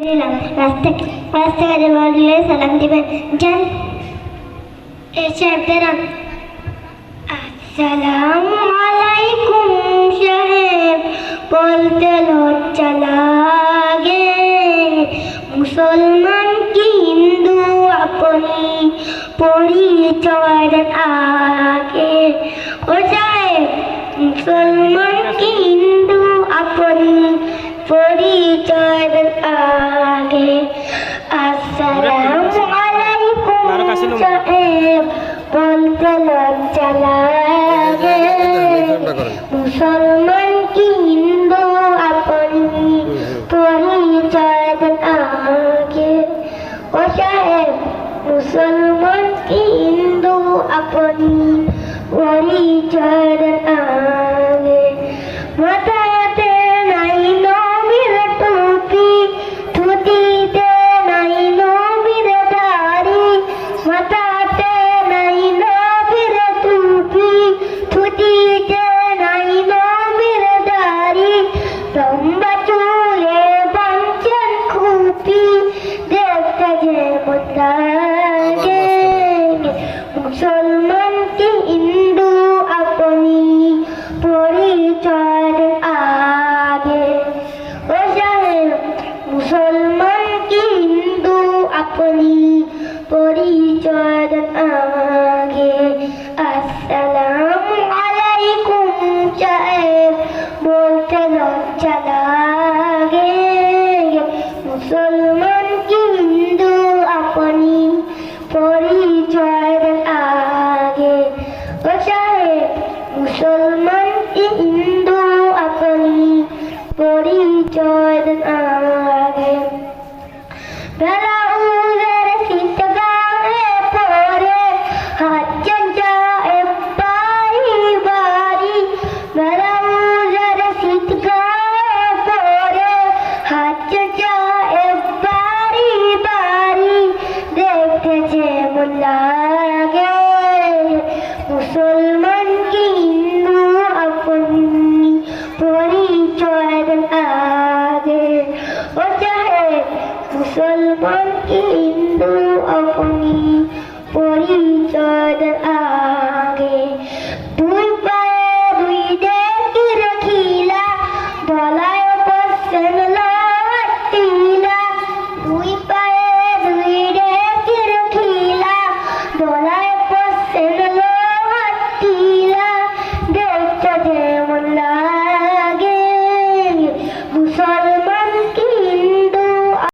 দিলাম রাস্তাঘাটে বললে সালাম দিবেন যান এসে বেরান আসসালামু আলাইকুম সাহেব বলতে লজ্জা লাগে মুসলমান কি হিন্দু আপনি পরিচয় দেন আগে ও সাহেব মুসলমান কি হিন্দু আপনি পরিচয় দেন আগে আসসালামু আলাইকুম সাহেব বলতে লজ্জা লাগে মুসলমান কি হিন্দু আপনি পরিচয় দেন আগে ও সাহেব মুসলমান কি হিন্দু আপনি পরিচয় দেন আগে মাথাতে নাই নবীর টুপি ধুতিতে নাই নবীর দাড়ি মাথাতে নাই নবীর টুপি ধুতিতে নাই নবীর দাড়ি লম্বা চুলে বাঁধছেন খুপি দেখতে যেমন লাগে মুসলমান কি হিন্দু আপনি পরিচয় দেন আগে ও সাহেব মুসলমান কি হিন্দু আপনি পরিচয় দেন আগে আসসালামু আলাইকুম সাহেব বলতে লজ্জা লাগে মুসলমান কি হিন্দু আপনি পরিচয় দেন আগে ও সাহেব মুসলমান কি হিন্দু আপনি পরিচয় দেন আগে ব্লাউজের ফিত গায়ে পরে হাত যায় বাড়ি বাড়ি ব্লাউজের ফিত গায়ে পরে হাত যায় বাড়ি বাড়ি দেখতে যেমন লাগে মুসলমান কি হিন্দু আপনি পরিচয় দেন আগে ও সাহেব মুসলমান কি হিন্দু আপনি পরিচয় দেন আগে